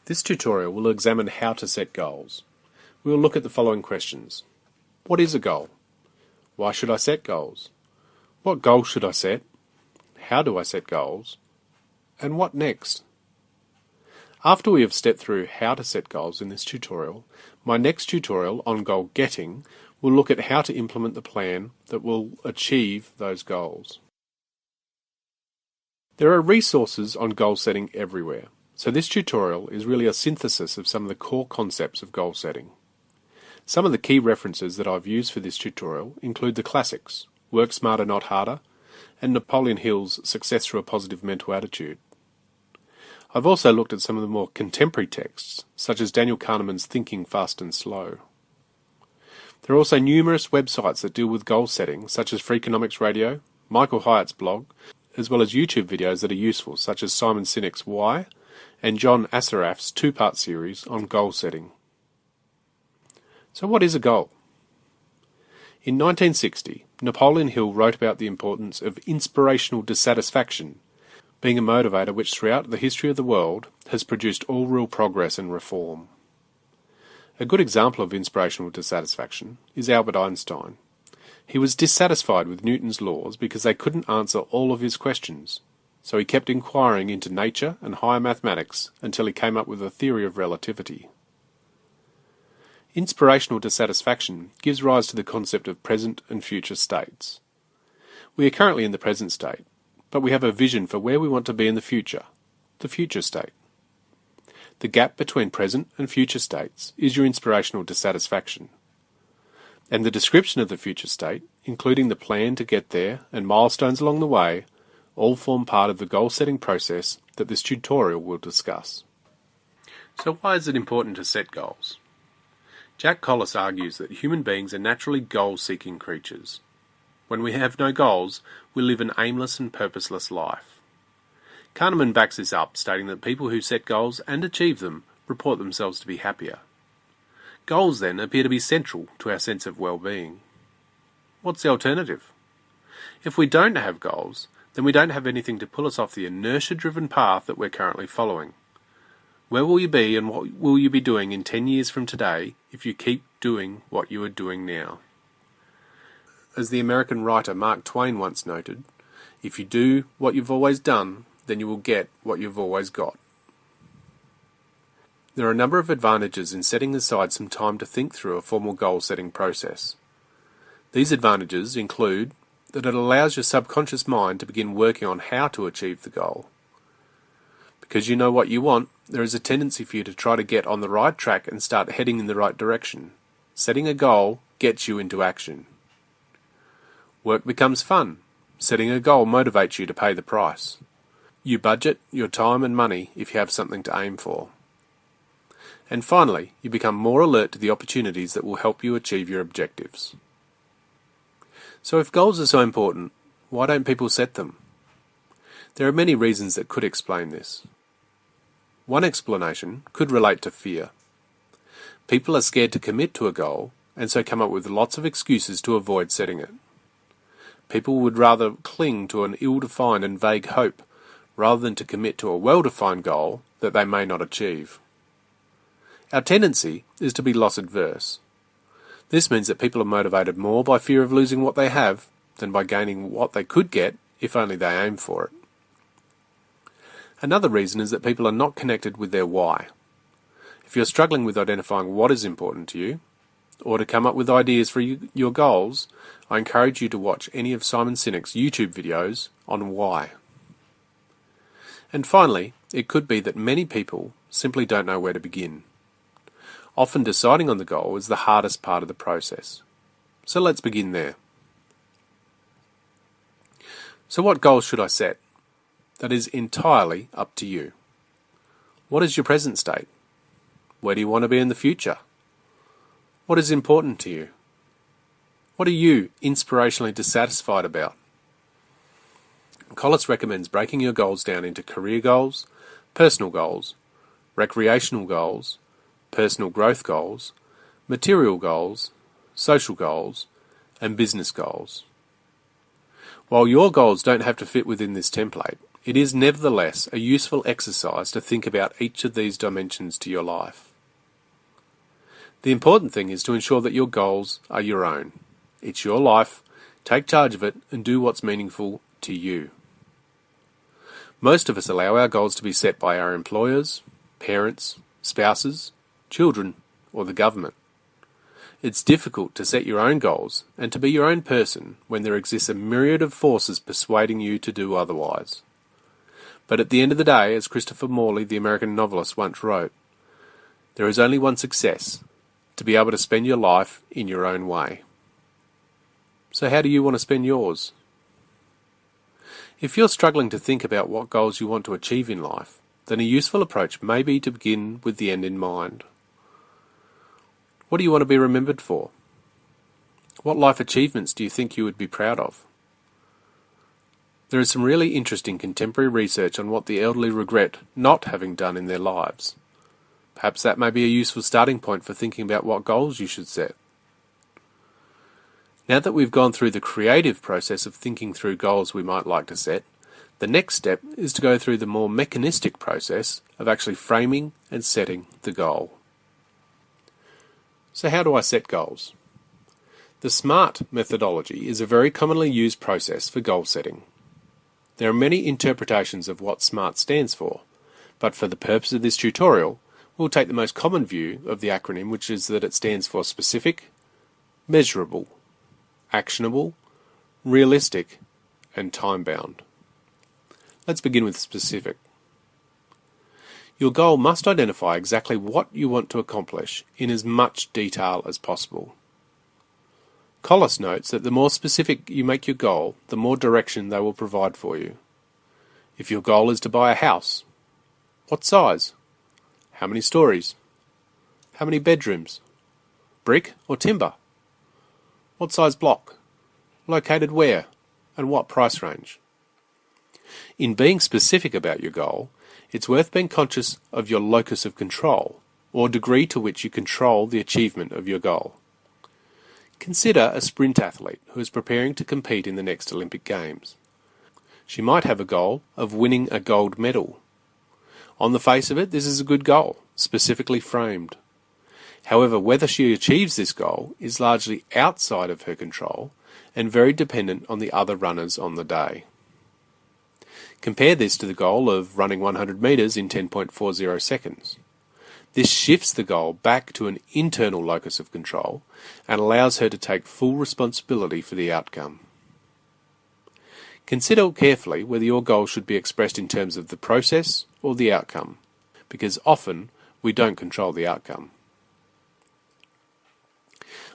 This tutorial will examine how to set goals. We will look at the following questions. What is a goal? Why should I set goals? What goals should I set? How do I set goals? And what next? After we have stepped through how to set goals in this tutorial, my next tutorial on goal getting will look at how to implement the plan that will achieve those goals. There are resources on goal setting everywhere, so this tutorial is really a synthesis of some of the core concepts of goal setting. Some of the key references that I've used for this tutorial include the classics, Work Smarter Not Harder, and Napoleon Hill's Success Through a Positive Mental Attitude. I've also looked at some of the more contemporary texts, such as Daniel Kahneman's Thinking Fast and Slow. There are also numerous websites that deal with goal setting, such as Freakonomics Radio, Michael Hyatt's blog, as well as YouTube videos that are useful, such as Simon Sinek's Why, and John Assaraf's two-part series on goal setting. So what is a goal? In 1960, Napoleon Hill wrote about the importance of inspirational dissatisfaction being a motivator which throughout the history of the world has produced all real progress and reform. A good example of inspirational dissatisfaction is Albert Einstein. He was dissatisfied with Newton's laws because they couldn't answer all of his questions, so he kept inquiring into nature and higher mathematics until he came up with a theory of relativity. Inspirational dissatisfaction gives rise to the concept of present and future states. We are currently in the present state, but we have a vision for where we want to be in the future state. The gap between present and future states is your inspirational dissatisfaction. And the description of the future state, including the plan to get there and milestones along the way, all form part of the goal-setting process that this tutorial will discuss. So why is it important to set goals? Jack Collis argues that human beings are naturally goal-seeking creatures. When we have no goals, we live an aimless and purposeless life. Kahneman backs this up, stating that people who set goals and achieve them report themselves to be happier. Goals, then, appear to be central to our sense of well-being. What's the alternative? If we don't have goals, then we don't have anything to pull us off the inertia-driven path that we're currently following. Where will you be and what will you be doing in 10 years from today if you keep doing what you are doing now? As the American writer Mark Twain once noted, if you do what you've always done, then you will get what you've always got. There are a number of advantages in setting aside some time to think through a formal goal-setting process. These advantages include that it allows your subconscious mind to begin working on how to achieve the goal. Because you know what you want, there is a tendency for you to try to get on the right track and start heading in the right direction. Setting a goal gets you into action. Work becomes fun. Setting a goal motivates you to pay the price. You budget your time and money if you have something to aim for. And finally, you become more alert to the opportunities that will help you achieve your objectives. So if goals are so important, why don't people set them? There are many reasons that could explain this. One explanation could relate to fear. People are scared to commit to a goal and so come up with lots of excuses to avoid setting it. People would rather cling to an ill-defined and vague hope rather than to commit to a well-defined goal that they may not achieve. Our tendency is to be loss-adverse. This means that people are motivated more by fear of losing what they have than by gaining what they could get if only they aim for it. Another reason is that people are not connected with their why. If you're struggling with identifying what is important to you, or to come up with ideas for your goals, I encourage you to watch any of Simon Sinek's YouTube videos on why. And finally, it could be that many people simply don't know where to begin. Often deciding on the goal is the hardest part of the process. So let's begin there. So what goals should I set? That is entirely up to you. What is your present state? Where do you want to be in the future? What is important to you? What are you inspirationally dissatisfied about? Collis recommends breaking your goals down into career goals, personal goals, recreational goals, personal growth goals, material goals, social goals, and business goals. While your goals don't have to fit within this template, It is nevertheless a useful exercise to think about each of these dimensions to your life. The important thing is to ensure that your goals are your own. It's your life, take charge of it, and do what's meaningful to you. Most of us allow our goals to be set by our employers, parents, spouses, children, or the government. It's difficult to set your own goals and to be your own person when there exists a myriad of forces persuading you to do otherwise. But at the end of the day, as Christopher Morley, the American novelist, once wrote, there is only one success: to be able to spend your life in your own way. So how do you want to spend yours? If you're struggling to think about what goals you want to achieve in life, then a useful approach may be to begin with the end in mind. What do you want to be remembered for? What life achievements do you think you would be proud of? There is some really interesting contemporary research on what the elderly regret not having done in their lives. Perhaps that may be a useful starting point for thinking about what goals you should set. Now that we've gone through the creative process of thinking through goals we might like to set, the next step is to go through the more mechanistic process of actually framing and setting the goal. So how do I set goals? The SMART methodology is a very commonly used process for goal setting. There are many interpretations of what SMART stands for, but for the purpose of this tutorial, we'll take the most common view of the acronym, which is that it stands for specific, measurable, actionable, realistic, and time-bound. Let's begin with specific. Your goal must identify exactly what you want to accomplish in as much detail as possible. Collis notes that the more specific you make your goal, the more direction they will provide for you. If your goal is to buy a house, what size? How many stories? How many bedrooms? Brick or timber? What size block? Located where? And what price range? In being specific about your goal, it's worth being conscious of your locus of control, or degree to which you control the achievement of your goal. Consider a sprint athlete who is preparing to compete in the next Olympic Games. She might have a goal of winning a gold medal. On the face of it, this is a good goal, specifically framed. However, whether she achieves this goal is largely outside of her control and very dependent on the other runners on the day. Compare this to the goal of running 100 metres in 10.40 seconds. This shifts the goal back to an internal locus of control and allows her to take full responsibility for the outcome. Consider carefully whether your goal should be expressed in terms of the process or the outcome, because often we don't control the outcome.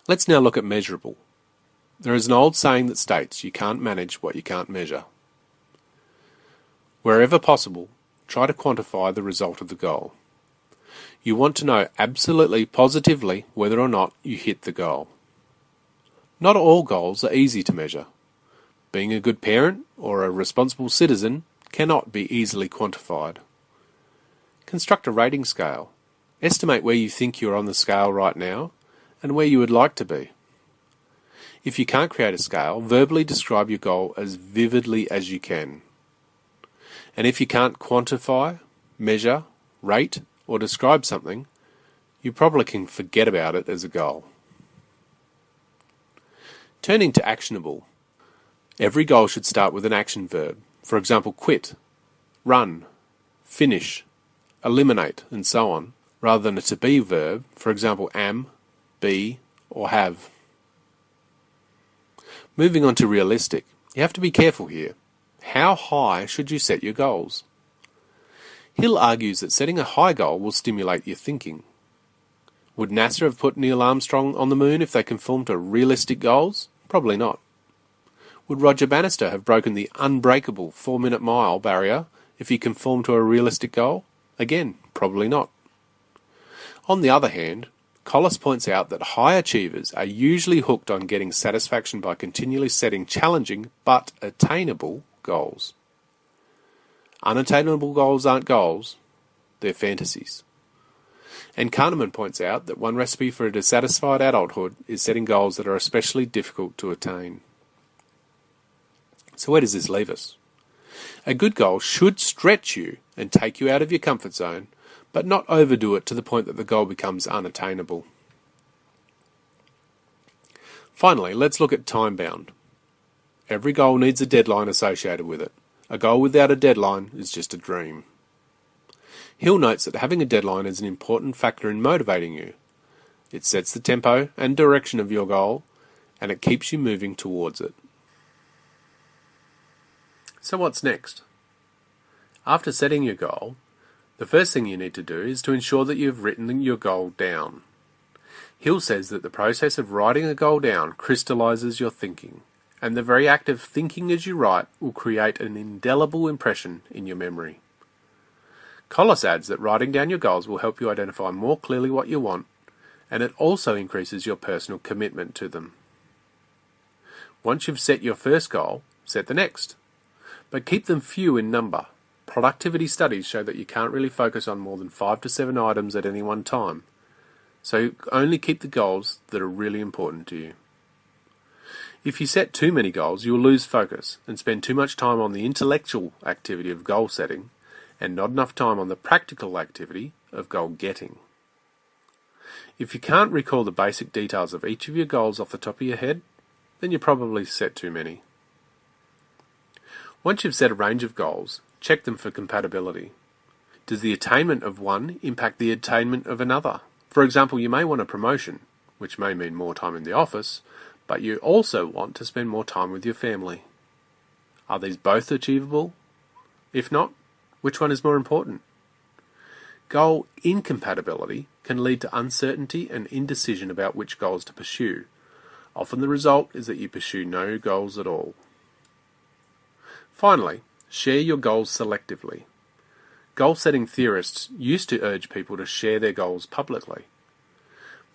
Let's now look at measurable. There is an old saying that states you can't manage what you can't measure. Wherever possible, try to quantify the result of the goal. You want to know absolutely positively whether or not you hit the goal. Not all goals are easy to measure. Being a good parent or a responsible citizen cannot be easily quantified. Construct a rating scale. Estimate where you think you are on the scale right now and where you would like to be. If you can't create a scale, verbally describe your goal as vividly as you can. And if you can't quantify, measure, rate, or describe something, you probably can forget about it as a goal. Turning to actionable. Every goal should start with an action verb. For example, quit, run, finish, eliminate, and so on, rather than a to-be verb, for example, am, be, or have. Moving on to realistic. You have to be careful here. How high should you set your goals? Hill argues that setting a high goal will stimulate your thinking. Would NASA have put Neil Armstrong on the moon if they conformed to realistic goals? Probably not. Would Roger Bannister have broken the unbreakable 4-minute mile barrier if he conformed to a realistic goal? Again, probably not. On the other hand, Collis points out that high achievers are usually hooked on getting satisfaction by continually setting challenging but attainable goals. Unattainable goals aren't goals, they're fantasies. And Kahneman points out that one recipe for a dissatisfied adulthood is setting goals that are especially difficult to attain. So where does this leave us? A good goal should stretch you and take you out of your comfort zone, but not overdo it to the point that the goal becomes unattainable. Finally, let's look at time-bound. Every goal needs a deadline associated with it. A goal without a deadline is just a dream. Hill notes that having a deadline is an important factor in motivating you. It sets the tempo and direction of your goal, and it keeps you moving towards it. So what's next? After setting your goal, the first thing you need to do is to ensure that you've written your goal down. Hill says that the process of writing a goal down crystallises your thinking, and the very act of thinking as you write will create an indelible impression in your memory. Collis adds that writing down your goals will help you identify more clearly what you want, and it also increases your personal commitment to them. Once you've set your first goal, set the next. But keep them few in number. Productivity studies show that you can't really focus on more than 5 to 7 items at any one time. So only keep the goals that are really important to you. If you set too many goals, you'll lose focus and spend too much time on the intellectual activity of goal setting and not enough time on the practical activity of goal getting. If you can't recall the basic details of each of your goals off the top of your head, then you probably set too many. Once you've set a range of goals, check them for compatibility. Does the attainment of one impact the attainment of another? For example, you may want a promotion, which may mean more time in the office, but you also want to spend more time with your family. Are these both achievable? If not, which one is more important? Goal incompatibility can lead to uncertainty and indecision about which goals to pursue. Often the result is that you pursue no goals at all. Finally, share your goals selectively. Goal-setting theorists used to urge people to share their goals publicly.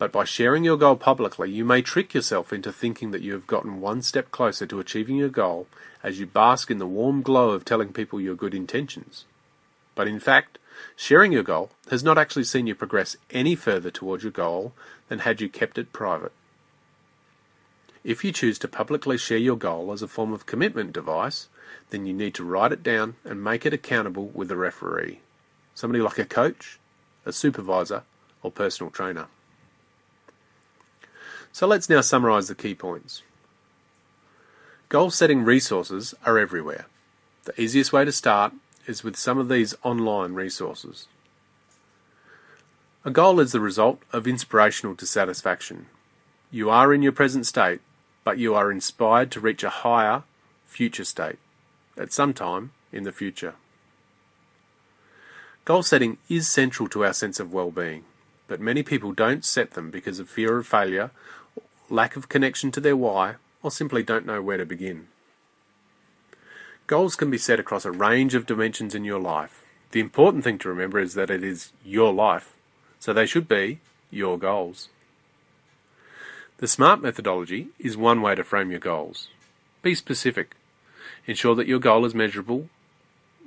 But by sharing your goal publicly, you may trick yourself into thinking that you have gotten one step closer to achieving your goal as you bask in the warm glow of telling people your good intentions. But in fact, sharing your goal has not actually seen you progress any further towards your goal than had you kept it private. If you choose to publicly share your goal as a form of commitment device, then you need to write it down and make it accountable with a referee, somebody like a coach, a supervisor, or personal trainer. So let's now summarise the key points. Goal-setting resources are everywhere. The easiest way to start is with some of these online resources. A goal is the result of inspirational dissatisfaction. You are in your present state, but you are inspired to reach a higher future state at some time in the future. Goal setting is central to our sense of well-being, but many people don't set them because of fear of failure, lack of connection to their why, or simply don't know where to begin. Goals can be set across a range of dimensions in your life. The important thing to remember is that it is your life, so they should be your goals. The SMART methodology is one way to frame your goals. Be specific. Ensure that your goal is measurable.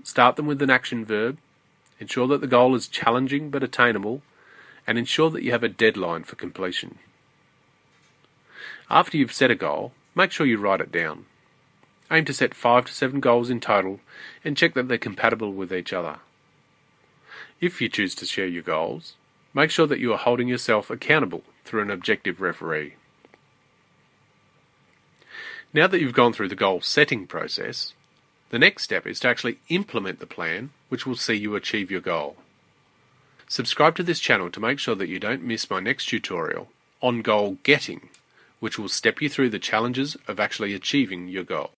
Start them with an action verb. Ensure that the goal is challenging but attainable. And ensure that you have a deadline for completion. After you've set a goal, make sure you write it down. Aim to set 5 to 7 goals in total and check that they're compatible with each other. If you choose to share your goals, make sure that you are holding yourself accountable through an objective referee. Now that you've gone through the goal setting process, the next step is to actually implement the plan which will see you achieve your goal. Subscribe to this channel to make sure that you don't miss my next tutorial on goal getting, which will step you through the challenges of actually achieving your goal.